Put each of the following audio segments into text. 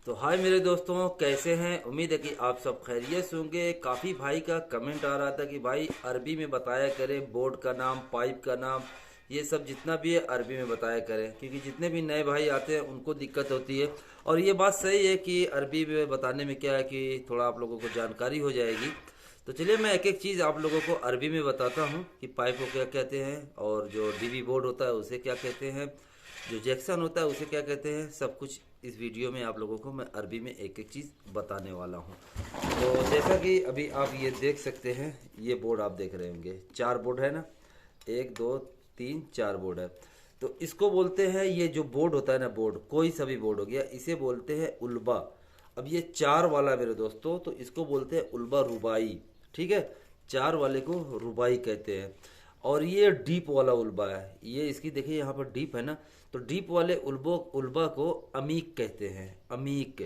तो हाय मेरे दोस्तों, कैसे हैं। उम्मीद है कि आप सब खैरियत से होंगे। काफ़ी भाई का कमेंट आ रहा था कि भाई अरबी में बताया करें बोर्ड का नाम, पाइप का नाम, ये सब जितना भी है अरबी में बताया करें, क्योंकि जितने भी नए भाई आते हैं उनको दिक्कत होती है। और ये बात सही है कि अरबी में बताने में क्या है कि थोड़ा आप लोगों को जानकारी हो जाएगी। तो चलिए मैं एक एक चीज़ आप लोगों को अरबी में बताता हूँ कि पाइप को क्या कहते हैं, और जो डीबी बोर्ड होता है उसे क्या कहते हैं, जो जैक्सन होता है उसे क्या कहते हैं। सब कुछ इस वीडियो में आप लोगों को मैं अरबी में एक एक चीज़ बताने वाला हूँ। तो जैसा कि अभी आप ये देख सकते हैं, ये बोर्ड आप देख रहे होंगे, 4 बोर्ड है ना, 1 2 3 4 बोर्ड है। तो इसको बोलते हैं, ये जो बोर्ड होता है ना, बोर्ड कोई सा भी बोर्ड हो गया, इसे बोलते हैं उल्बा। अब ये 4 वाला मेरे दोस्तों, तो इसको बोलते हैं उल्बा रुबाई। ठीक है, 4 वाले को रुबाई कहते हैं। और ये डीप वाला उल्बा है, ये इसकी देखिए यहाँ पर डीप है ना, तो डीप वाले उल्बा को अमीक कहते हैं, अमीक।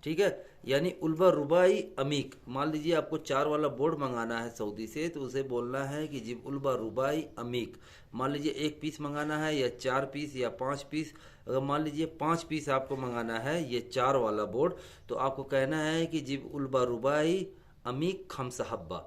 ठीक है, यानी उल्बा रुबाई अमीक। मान लीजिए आपको 4 वाला बोर्ड मंगाना है सऊदी से, तो उसे बोलना है कि जी उल्बा रुबाई अमीक। मान लीजिए 1 पीस मंगाना है या 4 पीस या 5 पीस। अगर मान लीजिए 5 पीस आपको मंगाना है ये 4 वाला बोर्ड, तो आपको कहना है कि जी उल्बा रुबाई अमीक खम्स हब्बा।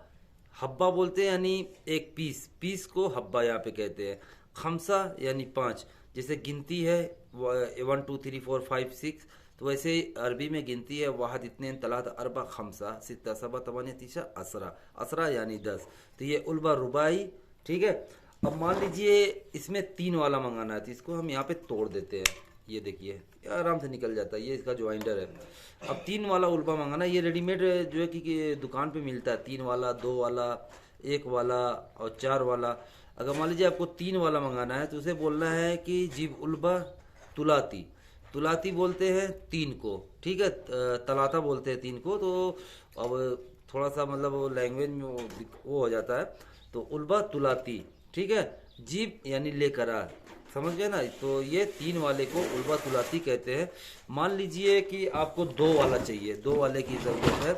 हब्बा बोलते हैं यानी 1 पीस, पीस को हब्बा यहाँ पे कहते हैं। खमसा यानी 5, जैसे गिनती है 1 2 3 4 5 6, तो वैसे अरबी में गिनती है वाहद इतने तलात अरबा खमसा सित्ता सबा तमानिया तीसा असरा, असरा यानी 10। तो ये उल्बा रुबाई। ठीक है, अब मान लीजिए इसमें 3 वाला मंगाना है, तो इसको हम यहाँ पे तोड़ देते हैं। ये देखिए आराम से निकल जाता है, ये इसका ज्वाइंटर है। अब 3 वाला उल्बा मंगाना, ये रेडीमेड जो है कि दुकान पे मिलता है, 3 वाला, 2 वाला, 1 वाला और 4 वाला। अगर मान लीजिए आपको 3 वाला मंगाना है, तो उसे बोलना है कि जीब उल्बा तुलाती। तुलाती बोलते हैं 3 को, ठीक है, तलाता बोलते हैं 3 को। तो अब थोड़ा सा मतलब लैंग्वेज में वो हो जाता है, तो उल्बा तुलाती। ठीक है, जीप यानी लेकर आ, समझ गए ना। तो ये 3 वाले को उल्बा तुलाती कहते हैं। मान लीजिए कि आपको 2 वाला चाहिए, 2 वाले की ज़रूरत है।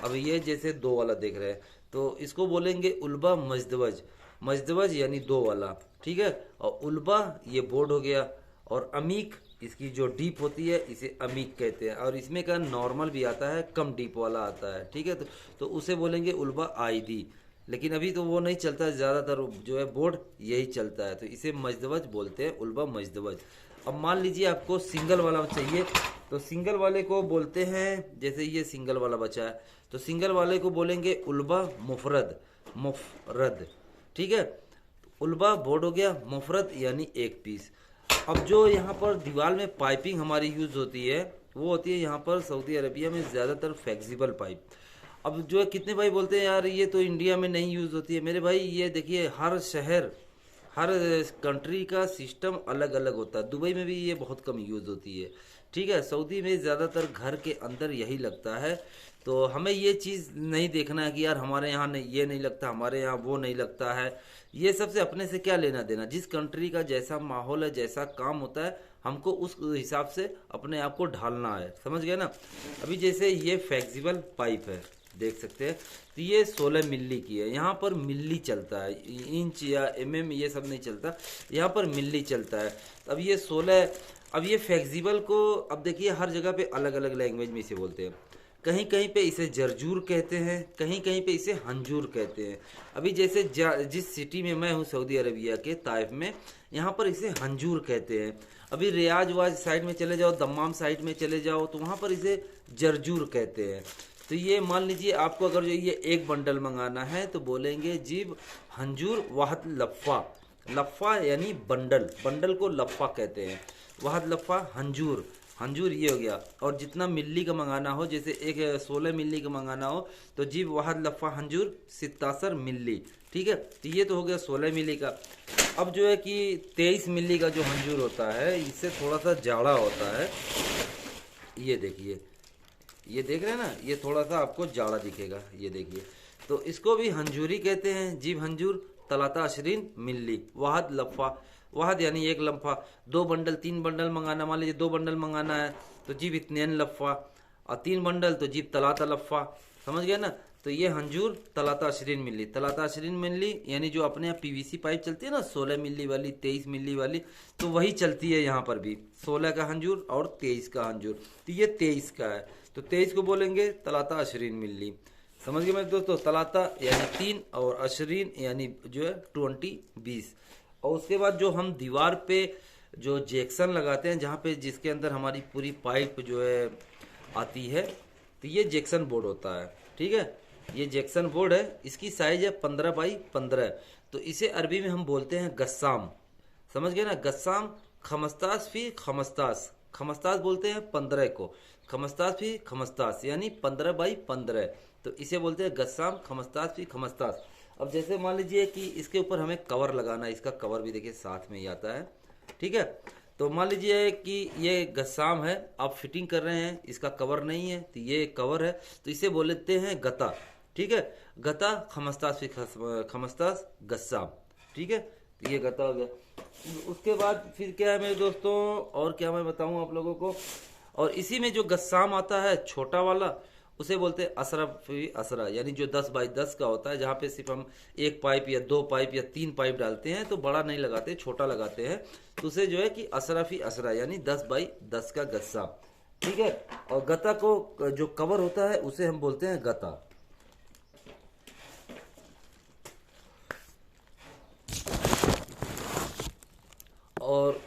अब ये जैसे 2 वाला देख रहे हैं, तो इसको बोलेंगे उल्बा मजदवज। मजदवज यानी 2 वाला। ठीक है, और उल्बा ये बोर्ड हो गया, और अमीक इसकी जो डीप होती है इसे अमीक कहते हैं। और इसमें का नॉर्मल भी आता है, कम डीप वाला आता है। ठीक है, तो उसे बोलेंगे उल्बा आईदी। लेकिन अभी तो वो नहीं चलता, ज़्यादातर जो है बोर्ड यही चलता है, तो इसे मजदवज बोलते हैं, उल्बा मजदवज। अब मान लीजिए आपको सिंगल वाला चाहिए, तो सिंगल वाले को बोलते हैं, जैसे ये सिंगल वाला बचा है, तो सिंगल वाले को बोलेंगे उल्बा मुफरद, मुफरद। ठीक है, उल्बा बोर्ड हो गया, मुफरद यानी 1 पीस। अब जो यहाँ पर दीवार में पाइपिंग हमारी यूज़ होती है, वो होती है यहाँ पर सऊदी अरबिया में ज़्यादातर फ्लेक्सिबल पाइप। अब जो है कितने भाई बोलते हैं यार ये तो इंडिया में नहीं यूज़ होती है। मेरे भाई ये देखिए, हर शहर, हर कंट्री का सिस्टम अलग अलग होता है। दुबई में भी ये बहुत कम यूज़ होती है। ठीक है, सऊदी में ज़्यादातर घर के अंदर यही लगता है। तो हमें ये चीज़ नहीं देखना है कि यार हमारे यहाँ नहीं, ये नहीं लगता, हमारे यहाँ वो नहीं लगता है। ये सबसे अपने से क्या लेना देना। जिस कंट्री का जैसा माहौल है, जैसा काम होता है, हमको उस हिसाब से अपने आप को ढालना है, समझ गए ना। अभी जैसे ये फ्लेक्सिबल पाइप है, देख सकते हैं, तो ये 16 मिली की है। यहाँ पर मिली चलता है, इंच या mm ये सब नहीं चलता, यहाँ पर मिली चलता है। अब ये 16, अब ये फ्लेक्सिबल को अब देखिए हर जगह पे अलग अलग लैंग्वेज में इसे बोलते हैं। कहीं कहीं पे इसे जरजूर कहते हैं, कहीं कहीं पे इसे हंजूर कहते हैं। अभी जैसे जिस सिटी में मैं हूँ सऊदी अरबिया के ताइफ में, यहाँ पर इसे हंजूर कहते हैं। अभी रियाज वाज साइड में चले जाओ, दम्माम साइड में चले जाओ, तो वहाँ पर इसे जरजूर कहते हैं। तो ये मान लीजिए आपको अगर जो ये 1 बंडल मंगाना है, तो बोलेंगे जीब हंजूर वाहद लफ़ा। लफ़ा यानी बंडल, बंडल को लफ़ा कहते हैं। वाहद लफ़ा हंजूर, हंजूर ये हो गया। और जितना मिली का मंगाना हो, जैसे एक 16 मिली का मंगाना हो, तो जीब वाहद लफ़ा हंजूर 77 मिली। ठीक है, तो ये तो हो गया 16 मिली का। अब जो है कि 23 मिली का जो हंजूर होता है, इससे थोड़ा सा जाड़ा होता है। ये देखिए, ये देख रहे हैं ना, ये थोड़ा सा आपको जाड़ा दिखेगा, ये देखिए। तो इसको भी हंजूरी कहते हैं, जीव हंजूर तलाता अशरीन मिली वाहद लफ़ा। वाहद यानी 1 लम्फा। 2 बंडल 3 बंडल मंगाना, मान लीजिए 2 बंडल मंगाना है, तो जीब इतनेन लफ़ा, और 3 बंडल तो जीब तलाता लफ़ा, समझ गए ना। तो ये हंजूर 23 मिली। 23 मिली यानी जो अपने यहाँ पीवीसी पाइप चलती है ना 16 मिली वाली, 23 मिली वाली, तो वही चलती है यहाँ पर भी। 16 का हंजूर और 23 का हंजूर, तो ये 23 का है, तो 23 को बोलेंगे 23 मिली। समझ गए मेरे दोस्तों, तलाता यानी 3 और अशरीन यानी जो है 20 और उसके बाद जो हम दीवार पे जो जैक्सन लगाते हैं, जहाँ पे जिसके अंदर हमारी पूरी पाइप जो है आती है, तो ये जैक्सन बोर्ड होता है। ठीक है, ये जैक्सन बोर्ड है, इसकी साइज है 15 बाई 15, तो इसे अरबी में हम बोलते हैं गस्साम। समझ गए ना, गस्साम। खमस्तास फी खमस्तास, खमस्तास बोलते हैं 15 को, खमस्तास फी खमस्तास यानी 15 बाई 15, तो इसे बोलते हैं गस्साम खमस्तास फी खमस्तास। अब जैसे मान लीजिए कि इसके ऊपर हमें कवर लगाना है, इसका कवर भी देखिए साथ में ही आता है। ठीक है, तो मान लीजिए कि ये गस्साम है, आप फिटिंग कर रहे हैं, इसका कवर नहीं है, तो ये कवर है, तो इसे बोल लेते हैं गता। ठीक है, गता खमस्तास फी खमस्तास गस्साम। ठीक है, तो ये गता हो गया। उसके बाद फिर क्या है मेरे दोस्तों, और क्या मैं बताऊं आप लोगों को, और इसी में जो गस्साम आता है छोटा वाला, उसे बोलते हैं असरा फी असरा, यानी जो 10 बाई 10 का होता है, जहाँ पे सिर्फ हम एक पाइप या 2 पाइप या 3 पाइप डालते हैं, तो बड़ा नहीं लगाते, छोटा लगाते हैं, तो उसे जो है कि असरा फी असरा यानी 10 बाई 10 का गस्सा। ठीक है, और गता को जो कवर होता है उसे हम बोलते हैं गता। और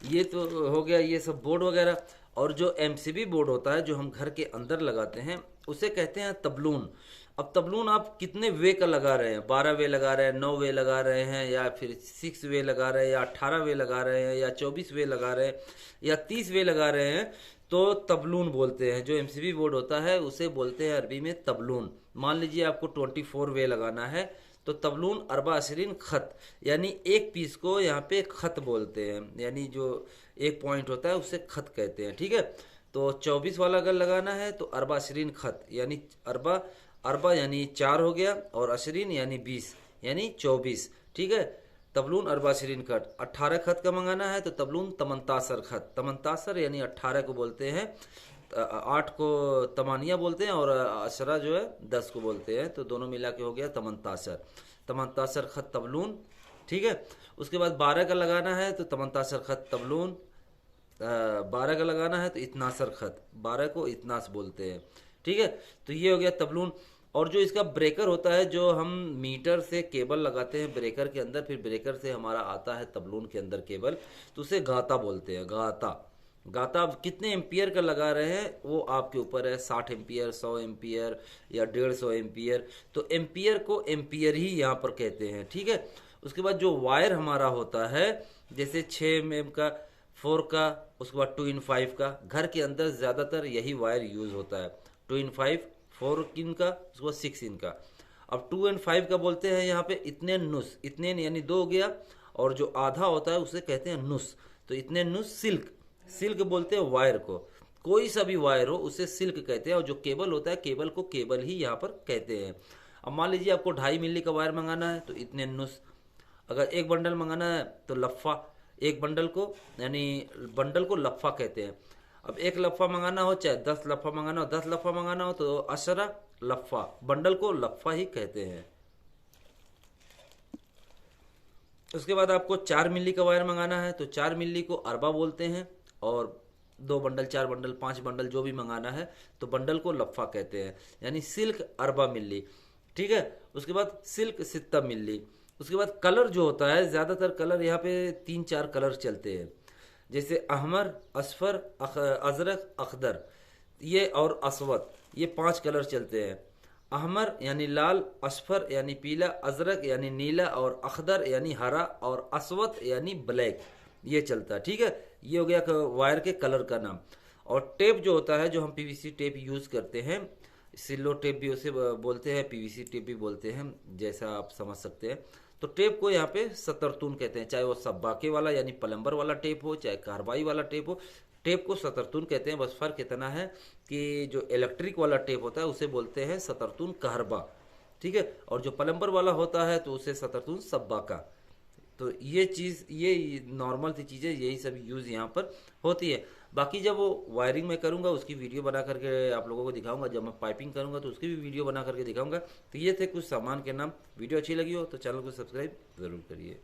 ये तो हो गया ये सब बोर्ड वगैरह। और जो एमसीबी बोर्ड होता है जो हम घर के अंदर लगाते हैं, उसे कहते हैं तबलून। अब तबलून आप कितने वे का लगा रहे हैं, 12 वे लगा रहे हैं, 9 वे लगा रहे हैं, या फिर 6 वे लगा रहे हैं, या 18 वे लगा रहे हैं, या 24 वे लगा रहे हैं, या 30 वे लगा रहे हैं, तो तबलून बोलते हैं। जो एमसीबी बोर्ड होता है उसे बोलते हैं अरबी में तबलून। मान लीजिए आपको 24 वे लगाना है, तो तबलून अरबा अशरीन खत, यानी एक पीस को यहाँ पे खत बोलते हैं, यानी जो एक पॉइंट होता है उसे खत कहते हैं। ठीक है, तो 24 वाला अगर लगाना है तो अरबा अशरीन खत, यानी अरबा अरबा यानी 4 हो गया, और अशरीन यानी 20 यानी 24। ठीक है, तबलून अरबा अशरीन खत। 18 खत का मंगाना है तो तबलून तमनतासर खत, तमनतासर यानी 18 को बोलते हैं, 8 को तमानिया बोलते हैं, और अशरा जो है 10 को बोलते हैं, तो दोनों मिला के हो गया तमनतासर, तमनतासर खत तबलून। ठीक है, उसके बाद 12 का लगाना है तो तमनतासर खत तबलून, 12 का लगाना है तो इतनासर खत, 12 को इतनास बोलते हैं। ठीक है, तो ये हो गया तबलून। और जो इसका ब्रेकर होता है, जो हम मीटर से केबल लगाते हैं ब्रेकर के अंदर, फिर ब्रेकर से हमारा आता है तबलून के अंदर केबल, तो उसे गाता बोलते हैं, गाता। गाता आप कितने एम्पियर का लगा रहे हैं वो आपके ऊपर है, 60 एम्पियर, 100 एम्पियर या 150 एम्पियर, तो एम्पियर को एम्पियर ही यहाँ पर कहते हैं। ठीक है, उसके बाद जो वायर हमारा होता है, जैसे 6 mm का, 4 का, उसके बाद 2 in 5 का, घर के अंदर ज़्यादातर यही वायर यूज़ होता है, 2 in 5, 4 in का, उसके बाद 6 in का। अब 2 and 5 का बोलते हैं यहाँ पे इतने नुस, इतने यानी 2 हो गया, और जो आधा होता है उसे कहते हैं नुस, तो इतने नुस सिल्क, सिल्क बोलते हैं वायर को, कोई सा भी वायर हो उसे सिल्क कहते हैं। और जो केबल होता है, केबल को केबल ही यहाँ पर कहते हैं। अब मान लीजिए आपको 2.5 मिली का वायर मंगाना है तो इतने नुस, अगर एक बंडल मंगाना है तो लफ़ा, एक बंडल को यानी बंडल को लफ़ा कहते हैं। अब एक लफ़ा मंगाना हो चाहे 10 लफ़ा मंगाना हो, 10 लफ़ा मंगाना हो तो अशरा लफ़ा, बंडल को लफ़ा ही कहते हैं। उसके बाद आपको 4 मिली का वायर मंगाना है तो 4 मिली को अरबा बोलते हैं, और 2 बंडल, 4 बंडल, 5 बंडल जो भी मंगाना है तो बंडल को लफ़ा कहते हैं, यानी सिल्क अरबा मिली। ठीक है, उसके बाद सिल्क 6 मिली। उसके बाद कलर जो होता है, ज़्यादातर कलर यहाँ पे 3-4 कलर चलते हैं, जैसे अहमर, असफर, अजरक, अखदर, ये और असवद, ये 5 कलर चलते हैं। अहमर यानी लाल, असफर यानी पीला, अजरक यानी नीला, और अखदर यानी हरा, और असवद यानी ब्लैक, ये चलता है। ठीक है, ये हो गया वायर के कलर का नाम। और टेप जो होता है, जो हम पीवीसी टेप यूज़ करते हैं, सिल्लो टेप भी उसे बोलते हैं, पीवीसी टेप भी बोलते हैं, जैसा आप समझ सकते हैं। तो टेप को यहाँ पे सतरतून कहते हैं, चाहे वो सब्बाके वाला यानी प्लम्बर वाला टेप हो, चाहे कार्बाई वाला टेप हो, टेप को सतरतून कहते हैं। बस फ़र्क इतना है कि जो इलेक्ट्रिक वाला टेप होता है उसे बोलते हैं सतरतून कहरबा। ठीक है, और जो प्लम्बर वाला होता है तो उसे सतरतून सब्बाका। तो ये चीज़, ये नॉर्मल सी चीज़ें, यही सब यूज़ यहाँ पर होती है। बाकी जब वो वायरिंग मैं करूँगा उसकी वीडियो बना करके आप लोगों को दिखाऊंगा, जब मैं पाइपिंग करूँगा तो उसकी भी वीडियो बना करके दिखाऊंगा। तो ये थे कुछ सामान के नाम। वीडियो अच्छी लगी हो तो चैनल को सब्सक्राइब ज़रूर करिए।